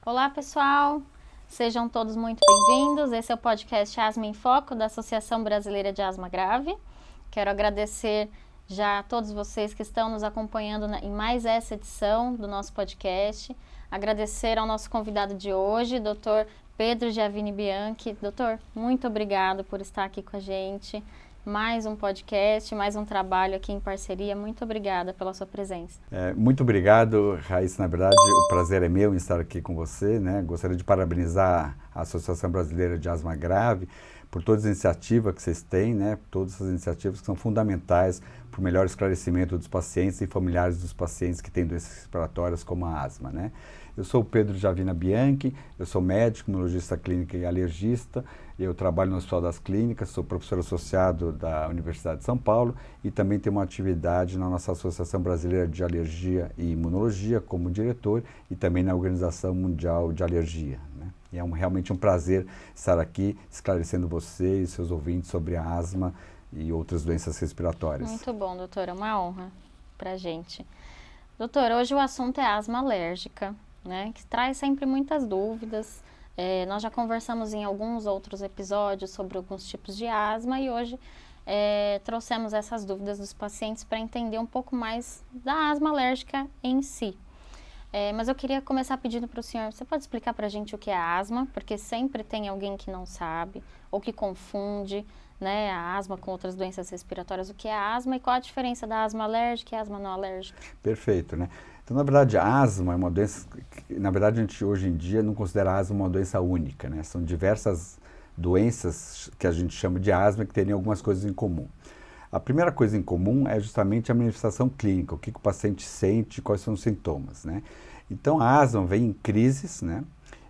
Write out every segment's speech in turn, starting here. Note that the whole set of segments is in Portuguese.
Olá, pessoal! Sejam todos muito bem-vindos. Esse é o podcast Asma em Foco, da Associação Brasileira de Asma Grave. Quero agradecer já a todos vocês que estão nos acompanhando em mais essa edição do nosso podcast. Agradecer ao nosso convidado de hoje, Dr. Pedro Giavini Bianchi. Doutor, muito obrigado por estar aqui com a gente. Mais um podcast, mais um trabalho aqui em parceria. Muito obrigada pela sua presença. Muito obrigado, Raíssa. Na verdade, o prazer é meu em estar aqui com você, né? Gostaria de parabenizar a Associação Brasileira de Asma Grave por todas as iniciativas que vocês têm, né? Todas essas iniciativas que são fundamentais para o melhor esclarecimento dos pacientes e familiares dos pacientes que têm doenças respiratórias como a asma, né? Eu sou o Pedro Giavini Bianchi, eu sou médico, imunologista clínico e alergista. Eu trabalho no Hospital das Clínicas, sou professor associado da Universidade de São Paulo e também tenho uma atividade na nossa Associação Brasileira de Alergia e Imunologia como diretor e também na Organização Mundial de Alergia, né? E é realmente um prazer estar aqui esclarecendo você e seus ouvintes sobre a asma e outras doenças respiratórias. Muito bom, doutor, é uma honra para a gente. Doutor, hoje o assunto é asma alérgica, né, que traz sempre muitas dúvidas. Nós já conversamos em alguns outros episódios sobre alguns tipos de asma e hoje trouxemos essas dúvidas dos pacientes para entender um pouco mais da asma alérgica em si. Mas eu queria começar pedindo para o senhor, você pode explicar para a gente o que é asma? Porque sempre tem alguém que não sabe ou que confunde, né, a asma com outras doenças respiratórias. O que é asma e qual a diferença da asma alérgica e asma não alérgica? Perfeito, né? Então, na verdade, a asma é uma doença que, na verdade, a gente hoje em dia não considera a asma uma doença única, né? São diversas doenças que a gente chama de asma que teriam algumas coisas em comum. A primeira coisa em comum é justamente a manifestação clínica, o que o paciente sente, quais são os sintomas, né? Então, a asma vem em crises, né?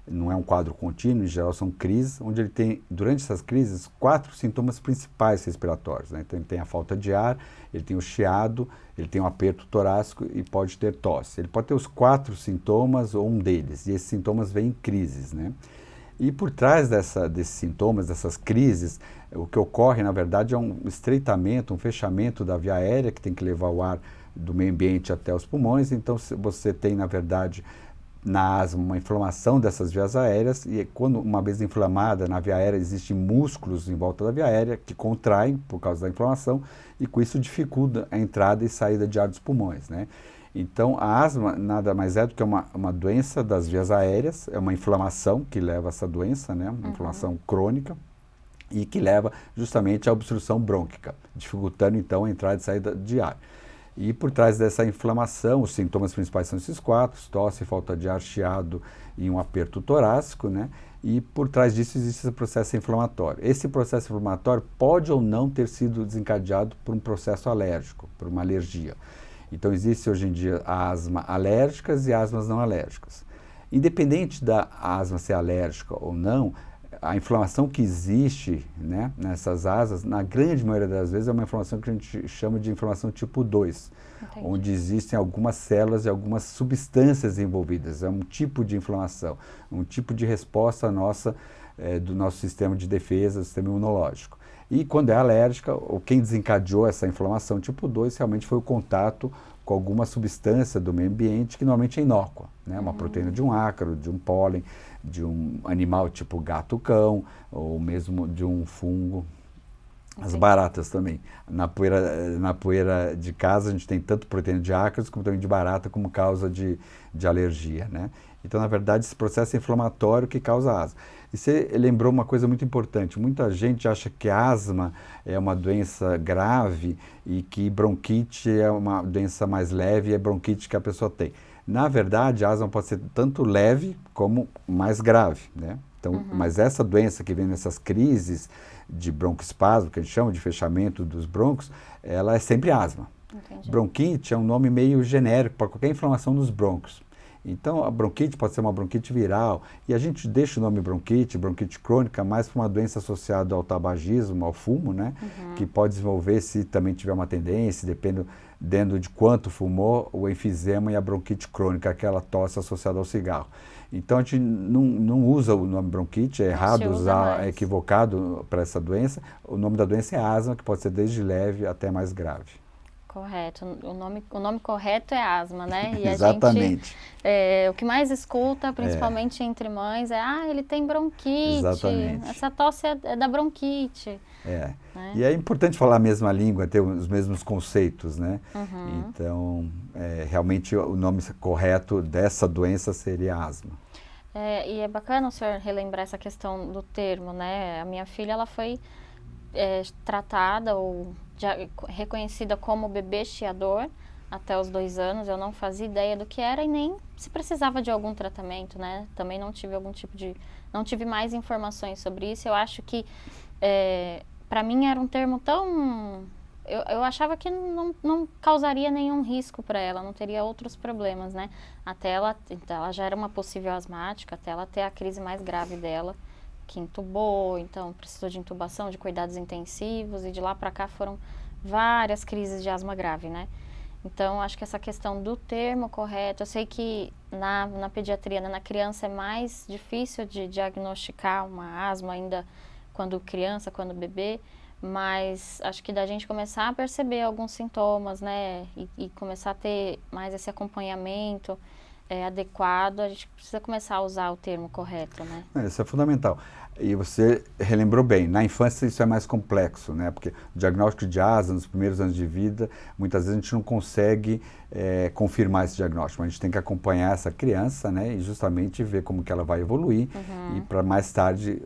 Não é um quadro contínuo, em geral são crises, onde ele tem, durante essas crises, 4 sintomas principais respiratórios, né? Então, ele tem a falta de ar, ele tem o chiado, ele tem o aperto torácico e pode ter tosse. Ele pode ter os 4 sintomas ou um deles, e esses sintomas vêm em crises, né? E por trás desses sintomas, dessas crises, o que ocorre, na verdade, é um estreitamento, um fechamento da via aérea, que tem que levar o ar do meio ambiente até os pulmões. Então, você tem, na verdade, na asma, uma inflamação dessas vias aéreas, e quando, uma vez inflamada na via aérea, existem músculos em volta da via aérea que contraem por causa da inflamação, e com isso dificulta a entrada e saída de ar dos pulmões, né? Então, a asma nada mais é do que uma doença das vias aéreas, é uma inflamação que leva a essa doença, né? Uma inflamação crônica, e que leva justamente à obstrução brônquica, dificultando então a entrada e saída de ar. E por trás dessa inflamação, os sintomas principais são esses 4, tosse, falta de ar, chiado e um aperto torácico, né? E por trás disso existe esse processo inflamatório. Esse processo inflamatório pode ou não ter sido desencadeado por um processo alérgico, por uma alergia. Então existe hoje em dia a asma alérgicas e asmas não alérgicas. Independente da asma ser alérgica ou não, a inflamação que existe, né, nessas asas, na grande maioria das vezes, é uma inflamação que a gente chama de inflamação tipo 2, Entendi. onde existem algumas células e algumas substâncias envolvidas. É um tipo de inflamação, um tipo de resposta nossa, do nosso sistema de defesa, do sistema imunológico. E quando é alérgica, ou quem desencadeou essa inflamação tipo 2 realmente foi o contato com alguma substância do meio ambiente que normalmente é inócua, né? Uma proteína de um ácaro, de um pólen, de um animal tipo gato-cão, ou mesmo de um fungo. As baratas também. Na poeira de casa a gente tem tanto proteína de ácaros como também de barata como causa de alergia, né? Então, na verdade, esse processo é inflamatório que causa asma. E você lembrou uma coisa muito importante. Muita gente acha que asma é uma doença grave e que bronquite é uma doença mais leve e é bronquite que a pessoa tem. Na verdade, a asma pode ser tanto leve como mais grave, né? Então, mas essa doença que vem nessas crises de broncoespasmo, que a gente chama de fechamento dos brônquios, ela é sempre asma. Entendi. Bronquite é um nome meio genérico para qualquer inflamação nos brônquios. Então, a bronquite pode ser uma bronquite viral, e a gente deixa o nome bronquite crônica, mais para uma doença associada ao tabagismo, ao fumo, né? Que pode desenvolver se também tiver uma tendência, dependendo de quanto fumou, o enfisema e a bronquite crônica, aquela tosse associada ao cigarro. Então, a gente não usa o nome bronquite, é errado usar, é equivocado para essa doença. O nome da doença é asma, que pode ser desde leve até mais grave. Correto. O nome correto é asma, né? E a Exatamente. gente, o que mais escuta, principalmente entre mães, ele tem bronquite. Exatamente. Essa tosse é da bronquite. É. Né? E é importante falar a mesma língua, ter os mesmos conceitos, né? Uhum. Então, realmente o nome correto dessa doença seria asma. E é bacana o senhor relembrar essa questão do termo, né? A minha filha, ela foi tratada ou reconhecida como bebê chiador até os 2 anos. Eu não fazia ideia do que era e nem se precisava de algum tratamento, né? Também não tive não tive mais informações sobre isso. Eu acho que para mim era um termo tão... Eu achava que não causaria nenhum risco para ela, não teria outros problemas, né? Então ela já era uma possível asmática, até ela ter a crise mais grave dela, que intubou, então precisou de intubação, de cuidados intensivos, e de lá para cá foram várias crises de asma grave, né? Então, acho que essa questão do termo correto, eu sei que na pediatria, né, na criança é mais difícil de diagnosticar uma asma ainda quando criança, quando bebê, mas acho que da gente começar a perceber alguns sintomas, né, e começar a ter mais esse acompanhamento adequado, a gente precisa começar a usar o termo correto, né? Isso é fundamental. E você relembrou bem, na infância isso é mais complexo, né? Porque o diagnóstico de asma nos primeiros anos de vida, muitas vezes a gente não consegue confirmar esse diagnóstico. A gente tem que acompanhar essa criança, né? E justamente ver como que ela vai evoluir e para mais tarde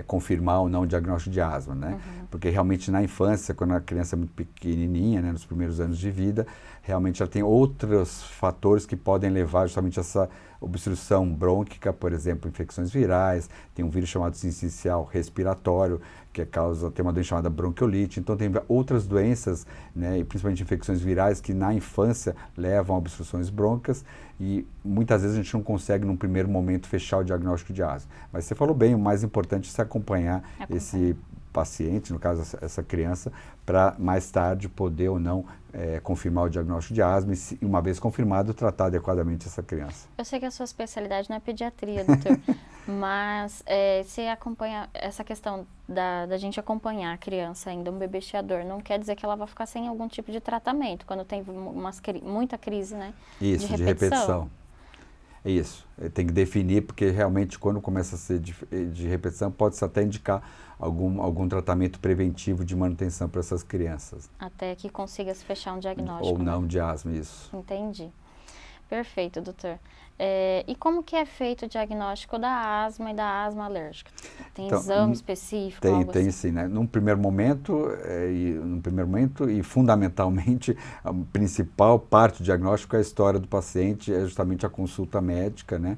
confirmar ou não o diagnóstico de asma, né? Porque realmente na infância, quando a criança é muito pequenininha, né? Nos primeiros anos de vida, realmente ela tem outros fatores que podem levar justamente a essa obstrução brônquica, por exemplo, infecções virais, tem um vírus chamado sincicial respiratório, que tem uma doença chamada bronquiolite, então tem outras doenças, né, e principalmente infecções virais, que na infância levam a obstruções brônquicas e muitas vezes a gente não consegue, num primeiro momento, fechar o diagnóstico de asma. Mas você falou bem, o mais importante é se acompanhar esse paciente, no caso essa criança, para mais tarde poder ou não confirmar o diagnóstico de asma e, uma vez confirmado, tratar adequadamente essa criança. Eu sei que a sua especialidade não é pediatria, doutor, mas se acompanha essa questão da gente acompanhar a criança ainda, um bebê chiador, não quer dizer que ela vai ficar sem algum tipo de tratamento, quando tem muita crise, né? Isso, de repetição. Isso, tem que definir, porque realmente quando começa a ser de repetição, pode-se até indicar algum tratamento preventivo de manutenção para essas crianças. Até que consiga se fechar um diagnóstico. Ou não, né? de asma, isso. Entendi. Perfeito, doutor. E como que é feito o diagnóstico da asma e da asma alérgica? Tem então, exame específico? Tem sim, né? Num primeiro momento e fundamentalmente a principal parte do diagnóstico é a história do paciente, é justamente a consulta médica, né?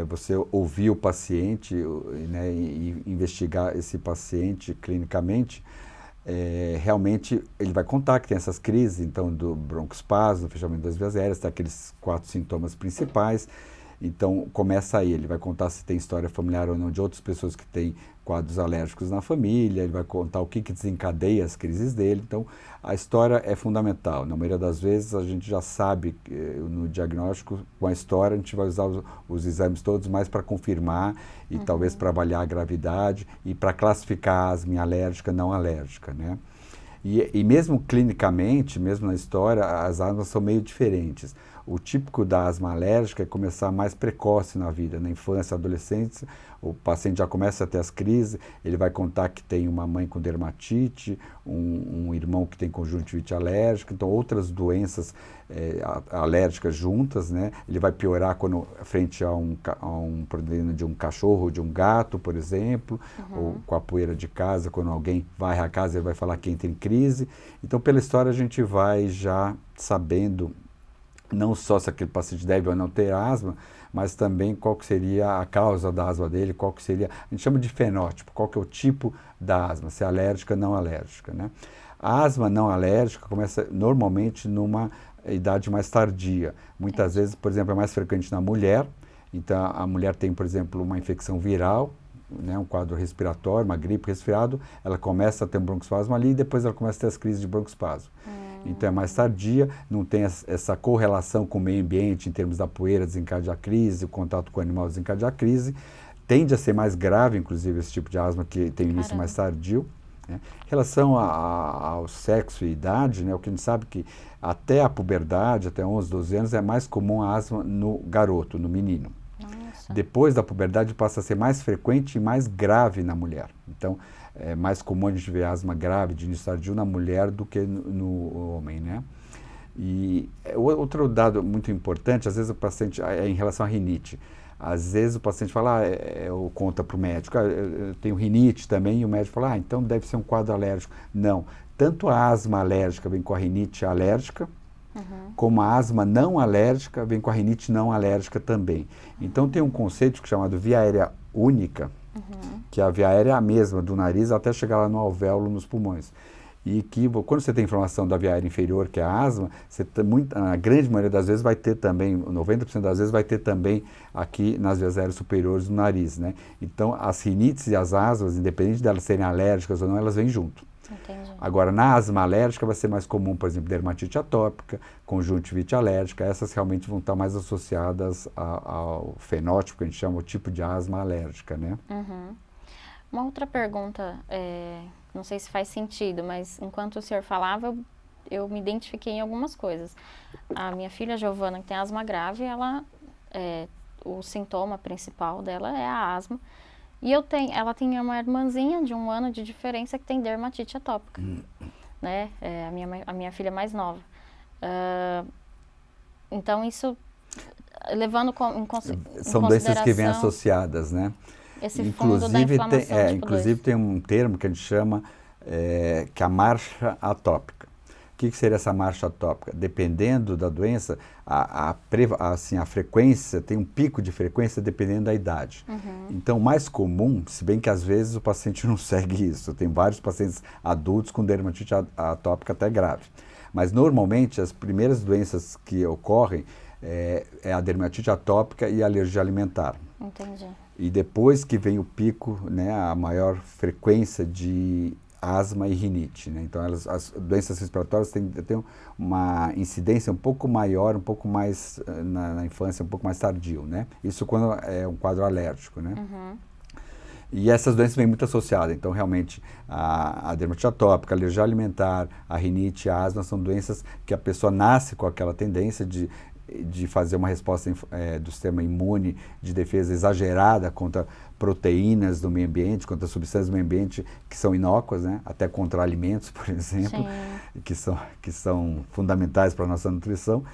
Você ouvir o paciente, né, e investigar esse paciente clinicamente. Realmente ele vai contar que tem essas crises, então do broncoespasmo, do fechamento das vias aéreas, tem aqueles 4 sintomas principais. Então começa aí, ele vai contar se tem história familiar ou não de outras pessoas que têm quadros alérgicos na família, ele vai contar o que desencadeia as crises dele. Então a história é fundamental. Na maioria das vezes a gente já sabe no diagnóstico, com a história a gente vai usar os exames todos mais para confirmar e talvez para avaliar a gravidade e para classificar a asma alérgica, não alérgica, né? E mesmo clinicamente, mesmo na história, as asmas são meio diferentes. O típico da asma alérgica é começar mais precoce na vida, na infância, adolescência, o paciente já começa a ter as crises, ele vai contar que tem uma mãe com dermatite, um irmão que tem conjuntivite alérgica, então outras doenças alérgicas juntas, né? Ele vai piorar quando frente a um problema de um cachorro ou de um gato, por exemplo, ou com a poeira de casa, quando alguém varre a casa, ele vai falar que entra em crise. Então, pela história, a gente vai já sabendo não só se aquele paciente deve ou não ter asma, mas também qual que seria a causa da asma dele, qual que seria, a gente chama de fenótipo, qual que é o tipo da asma, se é alérgica ou não alérgica, né? A asma não alérgica começa normalmente numa idade mais tardia. Muitas vezes, por exemplo, é mais frequente na mulher, então a mulher tem, por exemplo, uma infecção viral, né, um quadro respiratório, uma gripe, resfriado, ela começa a ter um broncoespasmo ali e depois ela começa a ter as crises de broncoespasmo. Então é mais tardia, não tem essa correlação com o meio ambiente em termos da poeira desencadear a crise, o contato com o animal desencadear a crise. Tende a ser mais grave, inclusive, esse tipo de asma que tem início mais tardio. né? Em relação ao sexo e idade, né, o que a gente sabe que até a puberdade, até 11, 12 anos, é mais comum a asma no garoto, no menino. Nossa. Depois da puberdade passa a ser mais frequente e mais grave na mulher. Então, é mais comum a gente ver asma grave de início tardio na mulher do que no homem, né? E outro dado muito importante, às vezes o paciente, é em relação à rinite. Às vezes o paciente fala, ou conta para o médico, eu tenho rinite também, e o médico fala, então deve ser um quadro alérgico. Não, tanto a asma alérgica vem com a rinite alérgica, como a asma não alérgica vem com a rinite não alérgica também. Então tem um conceito chamado via aérea única, que a via aérea é a mesma do nariz até chegar lá no alvéolo, nos pulmões. E que quando você tem inflamação da via aérea inferior, que é a asma, você a grande maioria das vezes vai ter também, 90% das vezes vai ter também aqui nas vias aéreas superiores do nariz, né? Então as rinites e as asmas, independente delas serem alérgicas ou não, elas vêm junto. Entendi. Agora, na asma alérgica vai ser mais comum, por exemplo, dermatite atópica, conjuntivite alérgica, essas realmente vão estar mais associadas ao fenótipo, que a gente chama o tipo de asma alérgica, né? Uma outra pergunta, não sei se faz sentido, mas enquanto o senhor falava, eu me identifiquei em algumas coisas. A minha filha Giovana, que tem asma grave, o sintoma principal dela é a asma. E ela tem uma irmãzinha de 1 ano de diferença que tem dermatite atópica, né? A minha filha mais nova. Então, isso, levando em consideração... São doenças que vêm associadas, né? Esse fundo da inflamação tipo 2. Inclusive tem um termo que a gente chama que é a marcha atópica. O que seria essa marcha atópica? Dependendo da doença, a frequência, tem um pico de frequência dependendo da idade. Então, o mais comum, se bem que às vezes o paciente não segue isso, tem vários pacientes adultos com dermatite atópica até grave. Mas normalmente as primeiras doenças que ocorrem é a dermatite atópica e a alergia alimentar. Entendi. E depois que vem o pico, né, a maior frequência de asma e rinite, né? Então, as doenças respiratórias têm uma incidência um pouco maior, um pouco mais na infância, um pouco mais tardio, né? Isso quando é um quadro alérgico, né? E essas doenças vêm muito associadas. Então, realmente, a dermatite atópica, a alergia alimentar, a rinite, a asma são doenças que a pessoa nasce com aquela tendência de fazer uma resposta do sistema imune de defesa exagerada contra proteínas do meio ambiente, contra substâncias do meio ambiente que são inócuas, né? Até contra alimentos, por exemplo, que são fundamentais para a nossa nutrição,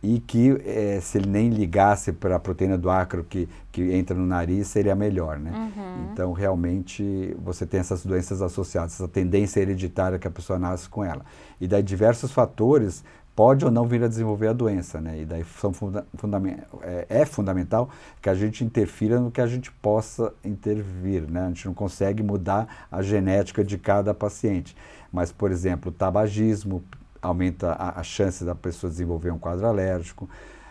e que se ele nem ligasse para a proteína do ácaro que entra no nariz, seria melhor, né? Então, realmente, você tem essas doenças associadas, essa tendência hereditária que a pessoa nasce com ela. E daí diversos fatores pode ou não vir a desenvolver a doença, né? E daí é fundamental que a gente interfira no que a gente possa intervir, né? A gente não consegue mudar a genética de cada paciente. Mas, por exemplo, o tabagismo aumenta a chance da pessoa desenvolver um quadro alérgico,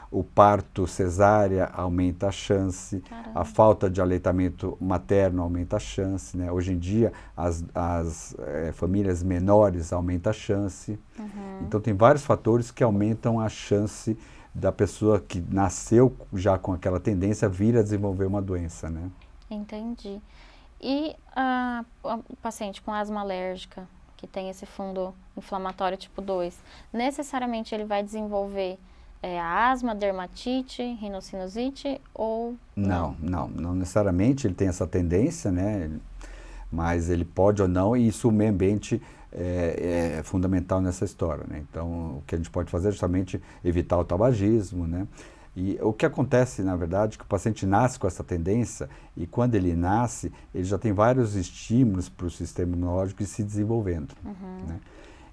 o parto cesárea aumenta a chance, a falta de aleitamento materno aumenta a chance, né? Hoje em dia, as famílias menores aumentam a chance. Então, tem vários fatores que aumentam a chance da pessoa que nasceu já com aquela tendência vir a desenvolver uma doença, né? Entendi. E o paciente com asma alérgica, que tem esse fundo inflamatório tipo 2, necessariamente ele vai desenvolver a asma, dermatite, rinocinusite ou não? Não necessariamente ele tem essa tendência, né? Mas ele pode ou não, e isso o meio ambiente é fundamental nessa história, né? Então, o que a gente pode fazer é justamente evitar o tabagismo, né? E o que acontece, na verdade, é que o paciente nasce com essa tendência e quando ele nasce, ele já tem vários estímulos para o sistema imunológico ir se desenvolvendo, né?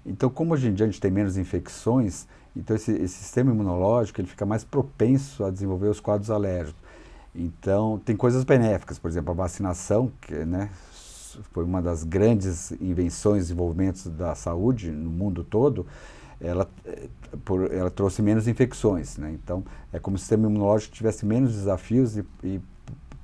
Então, como hoje em dia a gente tem menos infecções, então esse sistema imunológico ele fica mais propenso a desenvolver os quadros alérgicos. Então, tem coisas benéficas, por exemplo, a vacinação, que, né, foi uma das grandes invenções e desenvolvimentos da saúde no mundo todo, ela trouxe menos infecções, né? Então, é como se o sistema imunológico tivesse menos desafios e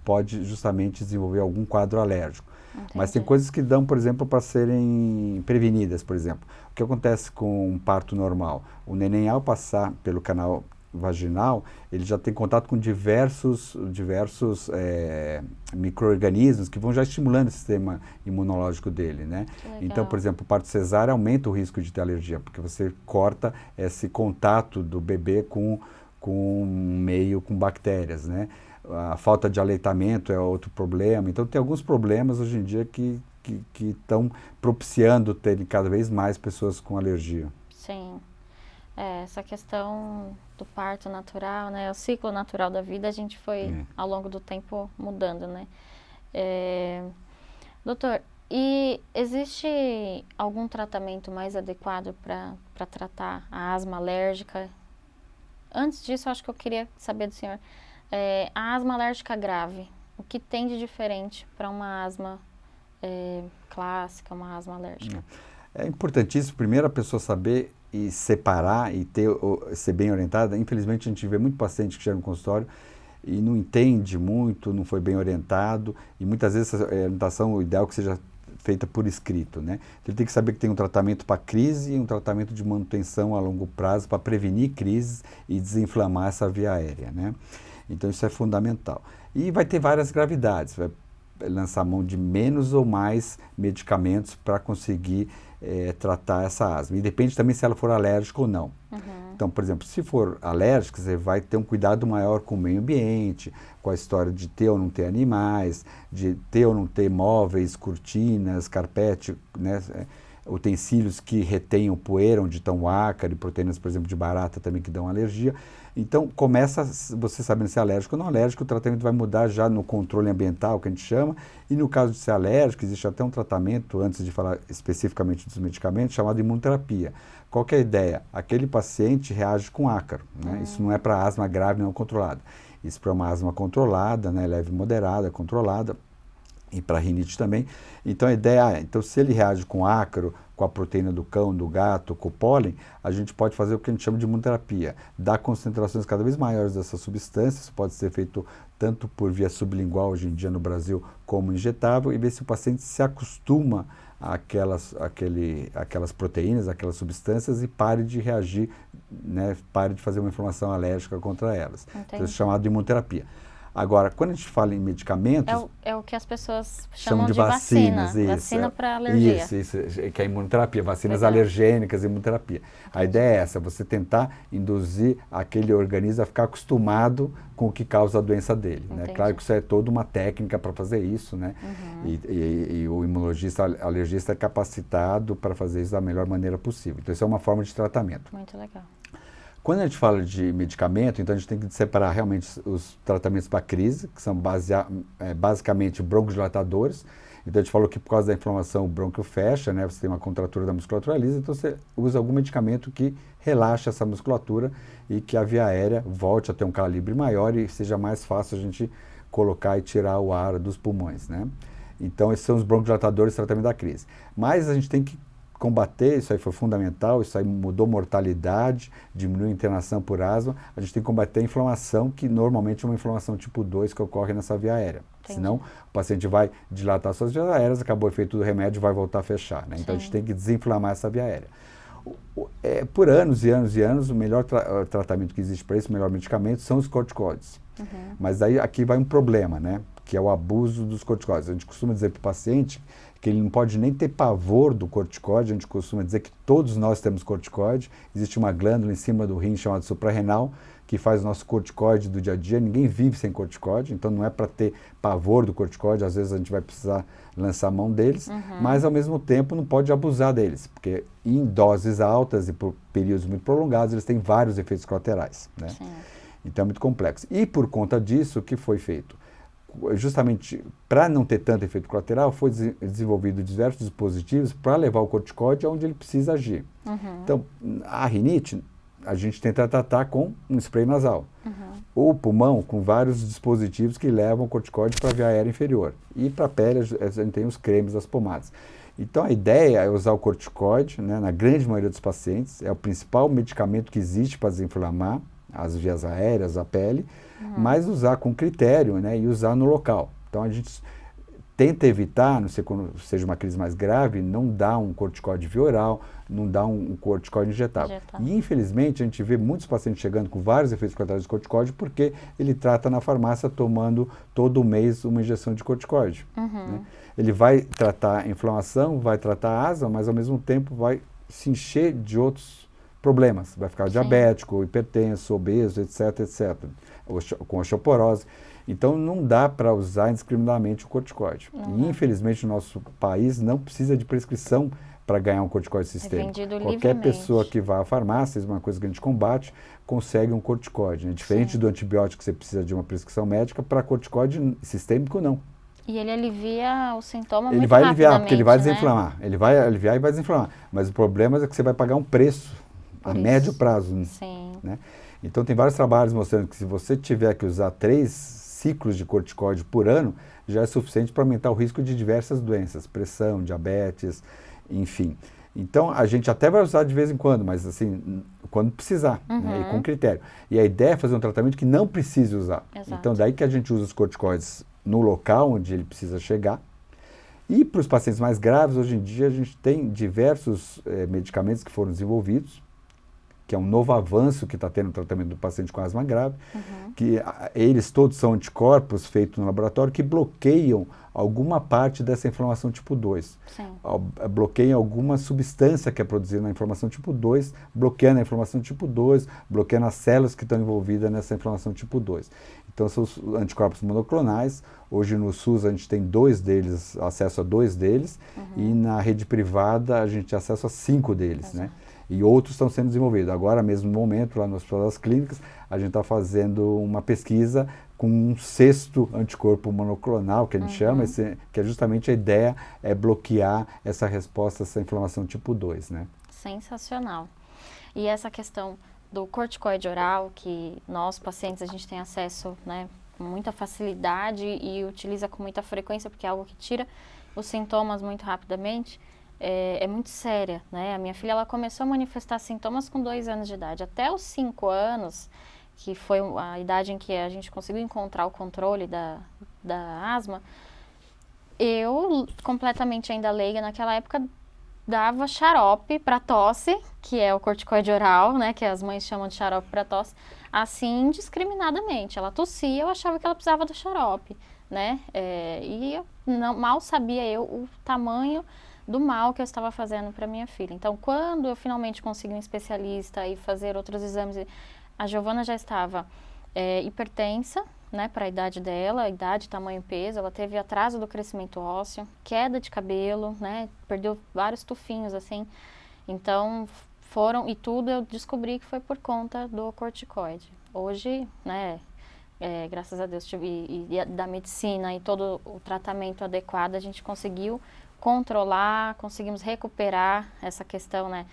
pode justamente desenvolver algum quadro alérgico. Entendi. Mas tem coisas que dão, por exemplo, para serem prevenidas, por exemplo. O que acontece com um parto normal? O neném, ao passar pelo canal vaginal, ele já tem contato com diversos micro-organismos que vão já estimulando o sistema imunológico dele, né? Então, por exemplo, o parto cesáreo aumenta o risco de ter alergia, porque você corta esse contato do bebê com um meio com bactérias, né? A falta de aleitamento é outro problema. Então, tem alguns problemas hoje em dia que estão propiciando ter cada vez mais pessoas com alergia. Sim. Essa questão do parto natural, né? O ciclo natural da vida, a gente foi, ao longo do tempo, mudando, né? Doutor, e existe algum tratamento mais adequado para tratar a asma alérgica? Antes disso, acho que eu queria saber do senhor, a asma alérgica grave, o que tem de diferente para uma asma clássica, uma asma alérgica? É importantíssimo, primeiro, a pessoa saber e separar e ser bem orientada. Infelizmente, a gente vê muito paciente que chega no consultório e não entende muito, não foi bem orientado, e muitas vezes a orientação, o ideal é que seja feita por escrito, né? Ele tem que saber que tem um tratamento para crise e um tratamento de manutenção a longo prazo para prevenir crises e desinflamar essa via aérea, né? Então, isso é fundamental. E vai ter várias gravidades, vai lançar mão de menos ou mais medicamentos para conseguir tratar essa asma. E depende também se ela for alérgica ou não. Então, por exemplo, se for alérgica, você vai ter um cuidado maior com o meio ambiente, com a história de ter ou não ter animais, de ter ou não ter móveis, cortinas, carpete, né, utensílios que retenham poeira, onde estão ácaro, proteínas, por exemplo, de barata também que dão alergia. Então, começa você sabendo se é alérgico ou não alérgico, o tratamento vai mudar já no controle ambiental, que a gente chama, e no caso de ser alérgico, existe até um tratamento, antes de falar especificamente dos medicamentos, chamado imunoterapia. Qual que é a ideia? Aquele paciente reage com ácaro, né? Isso não é para asma grave não controlada. Isso para uma asma controlada, né? Leve e moderada, controlada, e para rinite também. Então a ideia é, então se ele reage com ácaro, com a proteína do cão, do gato, com o pólen, a gente pode fazer o que a gente chama de imunoterapia, dar concentrações cada vez maiores dessas substâncias, pode ser feito tanto por via sublingual hoje em dia no Brasil, como injetável, e ver se o paciente se acostuma àquelas proteínas, aquelas substâncias e pare de reagir, né, pare de fazer uma inflamação alérgica contra elas. Então, isso é chamado de imunoterapia. Agora, quando a gente fala em medicamentos... É o que as pessoas chamam de vacinas. vacina. Vacina para alergia. Isso, que é a imunoterapia, vacinas alergênicas e imunoterapia. A ideia é essa, você tentar induzir aquele organismo a ficar acostumado com o que causa a doença dele. Né? Claro que isso é toda uma técnica para fazer isso, né? E o imunologista alergista é capacitado para fazer isso da melhor maneira possível. Então, isso é uma forma de tratamento. Muito legal. Quando a gente fala de medicamento, então a gente tem que separar realmente os tratamentos para crise, que são basicamente broncodilatadores. Então a gente falou que por causa da inflamação o brônquio fecha, né? Você tem uma contratura da musculatura lisa, então você usa algum medicamento que relaxa essa musculatura e que a via aérea volte a ter um calibre maior e seja mais fácil a gente colocar e tirar o ar dos pulmões, né? Então esses são os broncodilatadores de tratamento da crise. Mas a gente tem que combater, isso aí foi fundamental, isso aí mudou mortalidade, diminuiu a internação por asma, a gente tem que combater a inflamação, que normalmente é uma inflamação tipo 2 que ocorre nessa via aérea. Entendi. Senão, o paciente vai dilatar suas vias aéreas, acabou o efeito do remédio, vai voltar a fechar, né? Então, a gente tem que desinflamar essa via aérea. Por anos e anos e anos, o melhor tratamento que existe para isso, o melhor medicamento, são os corticoides. Mas aí, aqui vai um problema, né? Que é o abuso dos corticoides. A gente costuma dizer para o paciente que ele não pode nem ter pavor do corticoide, a gente costuma dizer que todos nós temos corticoide, existe uma glândula em cima do rim chamada suprarrenal, que faz o nosso corticoide do dia a dia, ninguém vive sem corticoide, então não é para ter pavor do corticoide, às vezes a gente vai precisar lançar mão deles, mas ao mesmo tempo não pode abusar deles, porque em doses altas e por períodos muito prolongados eles têm vários efeitos colaterais, né? Então é muito complexo. E por conta disso, o que foi feito? Justamente para não ter tanto efeito colateral, foi desenvolvido diversos dispositivos para levar o corticoide aonde ele precisa agir. Então, a rinite, a gente tenta tratar com um spray nasal. O pulmão, com vários dispositivos que levam o corticoide para a via aérea inferior. E para a pele, a gente tem os cremes, as pomadas. Então, a ideia é usar o corticoide, né, na grande maioria dos pacientes, é o principal medicamento que existe para desinflamar as vias aéreas, a pele, mas usar com critério, né, e usar no local. Então, a gente tenta evitar, não sei quando seja uma crise mais grave, não dá um corticoide via oral, não dá um corticoide injetável. E, infelizmente, a gente vê muitos pacientes chegando com vários efeitos colaterais de corticoide porque ele trata na farmácia tomando todo mês uma injeção de corticoide. Né? Ele vai tratar a inflamação, vai tratar a asma, mas, ao mesmo tempo, vai se encher de outros problemas. Vai ficar diabético, hipertenso, obeso, etc, etc. Com osteoporose. Então, não dá para usar indiscriminadamente o corticoide. E, infelizmente, no nosso país não precisa de prescrição para ganhar um corticoide sistêmico. Qualquer pessoa que vá à farmácia, uma coisa que a gente combate, consegue um corticoide. Né? Diferente do antibiótico, que você precisa de uma prescrição médica, para corticoide sistêmico, não. E ele alivia o sintoma muito Ele vai aliviar, porque ele vai né? desinflamar. Ele vai aliviar e vai desinflamar. Mas o problema é que você vai pagar um preço a médio prazo. Sim. Né? Então, tem vários trabalhos mostrando que se você tiver que usar 3 ciclos de corticoide por ano, já é suficiente para aumentar o risco de diversas doenças, pressão, diabetes, enfim. Então, a gente até vai usar de vez em quando, mas assim, quando precisar, né, e com critério. E a ideia é fazer um tratamento que não precise usar. Exato. Então, daí que a gente usa os corticoides no local onde ele precisa chegar. E para os pacientes mais graves, hoje em dia, a gente tem diversos medicamentos que foram desenvolvidos, que é um novo avanço que está tendo no tratamento do paciente com asma grave, que eles todos são anticorpos feitos no laboratório que bloqueiam alguma parte dessa inflamação tipo 2. Bloqueiam alguma substância que é produzida na inflamação tipo 2, bloqueando a inflamação tipo 2, bloqueando as células que estão envolvidas nessa inflamação tipo 2. Então, são os anticorpos monoclonais. Hoje no SUS a gente tem 2 deles, acesso a 2 deles, e na rede privada a gente tem acesso a 5 deles, né? E outros estão sendo desenvolvidos. Agora, mesmo no momento, lá no Hospital das Clínicas, a gente está fazendo uma pesquisa com um 6º anticorpo monoclonal, que a gente chama, que é justamente a ideia, é bloquear essa resposta a essa inflamação tipo 2, né? Sensacional. E essa questão do corticoide oral, que nós, pacientes, a gente tem acesso, né, com muita facilidade e utiliza com muita frequência, porque é algo que tira os sintomas muito rapidamente, é muito séria, né? A minha filha, ela começou a manifestar sintomas com 2 anos de idade. Até os 5 anos, que foi a idade em que a gente conseguiu encontrar o controle da asma, eu, completamente ainda leiga naquela época, dava xarope para tosse, que é o corticoide oral, né? Que as mães chamam de xarope para tosse, assim, indiscriminadamente. Ela tossia, eu achava que ela precisava do xarope, né? E eu mal sabia o tamanho do mal que eu estava fazendo para minha filha. Então, quando eu finalmente consegui um especialista e fazer outros exames, a Giovana já estava hipertensa, né, para a idade dela, idade, tamanho, peso. Ela teve atraso do crescimento ósseo, queda de cabelo, né, perdeu vários tufinhos, assim. Então, e tudo eu descobri que foi por conta do corticoide. Hoje, né, graças a Deus, e da medicina e todo o tratamento adequado, a gente conseguiu controlar, conseguimos recuperar essa questão, né,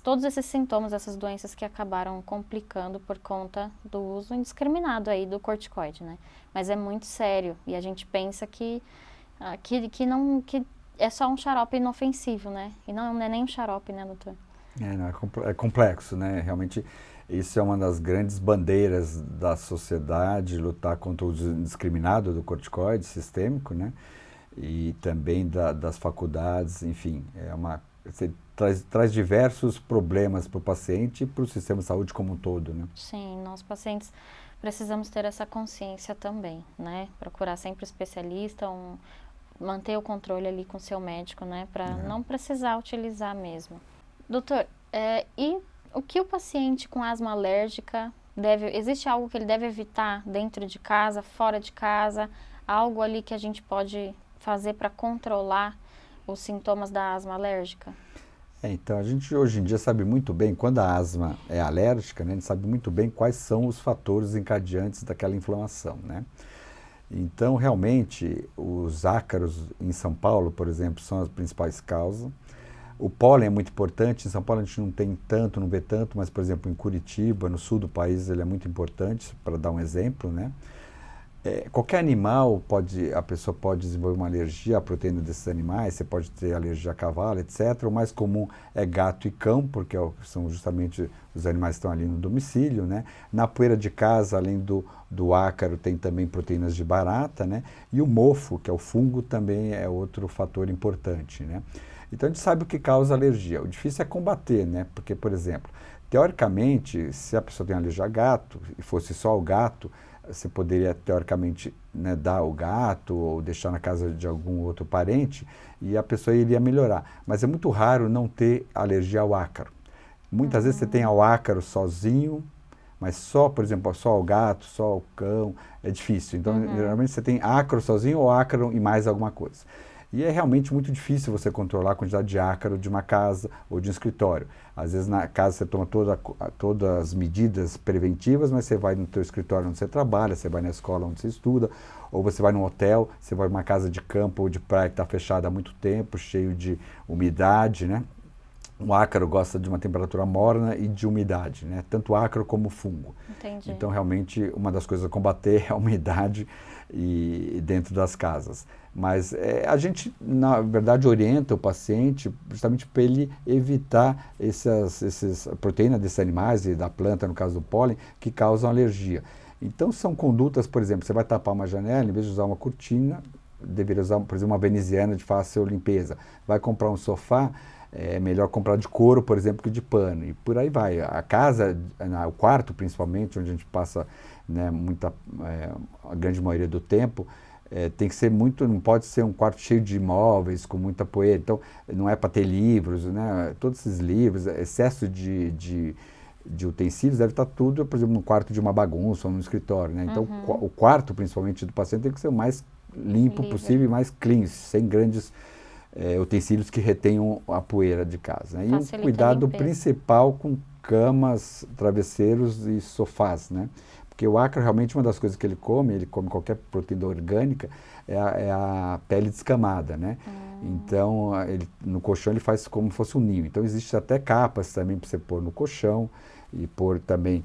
todos esses sintomas, essas doenças que acabaram complicando por conta do uso indiscriminado aí do corticoide, né? Mas é muito sério e a gente pensa que é só um xarope inofensivo, né? E não é nem um xarope, né, doutor? É complexo, né? Realmente, isso é uma das grandes bandeiras da sociedade, lutar contra o uso indiscriminado do corticoide sistêmico, né? E também das faculdades, enfim, traz diversos problemas para o paciente e para o sistema de saúde como um todo, né? Sim, nós pacientes precisamos ter essa consciência também, né? Procurar sempre especialista, manter o controle ali com o seu médico, né? Para não precisar utilizar mesmo. Doutor, e o que o paciente com asma alérgica existe algo que ele deve evitar dentro de casa, fora de casa? Algo ali que a gente pode fazer para controlar os sintomas da asma alérgica? Então, a gente hoje em dia sabe muito bem, quando a asma é alérgica, né, a gente sabe muito bem quais são os fatores encadeantes daquela inflamação, né? Então, realmente, os ácaros em São Paulo, por exemplo, são as principais causas. O pólen é muito importante. Em São Paulo a gente não tem tanto, não vê tanto, mas, por exemplo, em Curitiba, no sul do país, ele é muito importante, para dar um exemplo, né? Qualquer animal a pessoa pode desenvolver uma alergia à proteína desses animais, você pode ter alergia a cavalo, etc. O mais comum é gato e cão, porque são justamente os animais que estão ali no domicílio, né? Na poeira de casa, além do ácaro, tem também proteínas de barata, né? E o mofo, que é o fungo, também é outro fator importante, né? Então a gente sabe o que causa alergia. O difícil é combater, né? Porque, por exemplo, teoricamente, se a pessoa tem alergia a gato, e fosse só o gato, você poderia, teoricamente, né, dar o gato ou deixar na casa de algum outro parente e a pessoa iria melhorar. Mas é muito raro não ter alergia ao ácaro. Muitas vezes você tem ao ácaro sozinho, mas só, por exemplo, só ao gato, só ao cão, é difícil. Então, geralmente você tem ácaro sozinho ou ácaro e mais alguma coisa. E é realmente muito difícil você controlar a quantidade de ácaro de uma casa ou de um escritório. Às vezes na casa você toma todas as medidas preventivas, mas você vai no teu escritório onde você trabalha, você vai na escola onde você estuda, ou você vai num hotel, você vai numa casa de campo ou de praia que está fechada há muito tempo, cheio de umidade, né? O ácaro gosta de uma temperatura morna e de umidade, né? Tanto ácaro como fungo. Entendi. Então, realmente, uma das coisas a combater é a umidade dentro das casas. Mas a gente, na verdade, orienta o paciente justamente para ele evitar essas proteínas desses animais e da planta, no caso do pólen, que causam alergia. Então, são condutas, por exemplo, você vai tapar uma janela, em vez de usar uma cortina, deveria usar, por exemplo, uma veneziana de fácil limpeza. Vai comprar um sofá, é melhor comprar de couro, por exemplo, que de pano. E por aí vai. A casa, o quarto principalmente, onde a gente passa, né, a grande maioria do tempo, tem que ser não pode ser um quarto cheio de imóveis, com muita poeira. Então, não é para ter livros, né? Todos esses livros, excesso de utensílios deve estar tudo, por exemplo, no quarto de uma bagunça ou no escritório, né? Então, o quarto, principalmente, do paciente tem que ser o mais limpo possível e mais clean, sem grandes utensílios que retenham a poeira de casa, né? E um cuidado principal com camas, travesseiros e sofás, né? Porque o ácaro, realmente, uma das coisas que ele come qualquer proteína orgânica, é a pele descamada, né? Então, no colchão ele faz como se fosse um ninho. Então, existem até capas também para você pôr no colchão e pôr também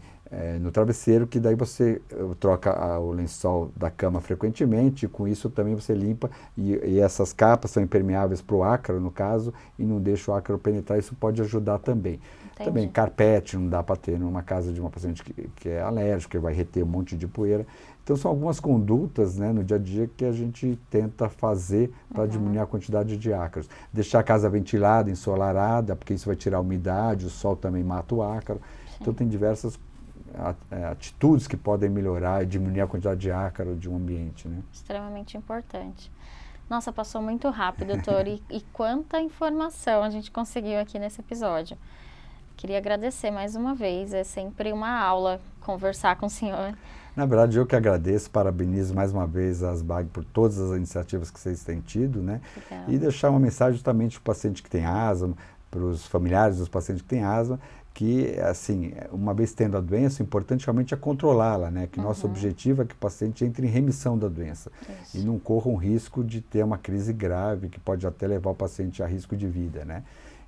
no travesseiro, que daí você troca o lençol da cama frequentemente, e com isso também você limpa, e essas capas são impermeáveis para o ácaro, no caso, e não deixa o ácaro penetrar, isso pode ajudar também. Entendi. Também carpete não dá para ter numa casa de uma paciente que é alérgica, que vai reter um monte de poeira. Então são algumas condutas, né, no dia a dia que a gente tenta fazer para diminuir a quantidade de ácaros. Deixar a casa ventilada, ensolarada, porque isso vai tirar a umidade, o sol também mata o ácaro. Sim. Então tem diversas atitudes que podem melhorar e diminuir a quantidade de ácaro de um ambiente, né? Extremamente importante. Nossa, passou muito rápido, doutor, e quanta informação a gente conseguiu aqui nesse episódio. Queria agradecer mais uma vez, é sempre uma aula conversar com o senhor. Na verdade, eu que agradeço, parabenizo mais uma vez a Asbag por todas as iniciativas que vocês têm tido, né? Obrigada. E deixar uma mensagem justamente para o paciente que tem asma, para os familiares dos pacientes que têm asma, que, assim, uma vez tendo a doença, o importante realmente é controlá-la, né? Que nosso objetivo é que o paciente entre em remissão da doença. Isso. E não corra um risco de ter uma crise grave, que pode até levar o paciente a risco de vida, né?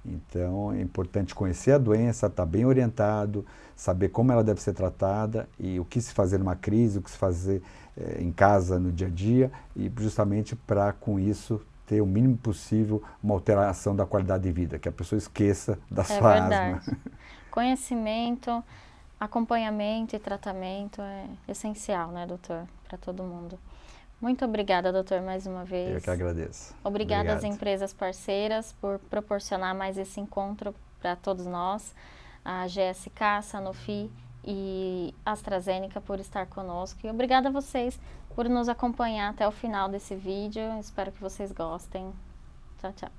Então, é importante conhecer a doença, estar bem orientado, saber como ela deve ser tratada e o que se fazer numa crise, o que se fazer em casa, no dia a dia, e justamente para, com isso, ter o mínimo possível uma alteração da qualidade de vida, que a pessoa esqueça da sua asma. Conhecimento, acompanhamento e tratamento é essencial, né, doutor, para todo mundo. Muito obrigada, doutor, mais uma vez. Eu que agradeço. Obrigada às empresas parceiras por proporcionar mais esse encontro para todos nós. A GSK, a Sanofi e a AstraZeneca por estar conosco. E obrigada a vocês por nos acompanhar até o final desse vídeo. Espero que vocês gostem. Tchau, tchau.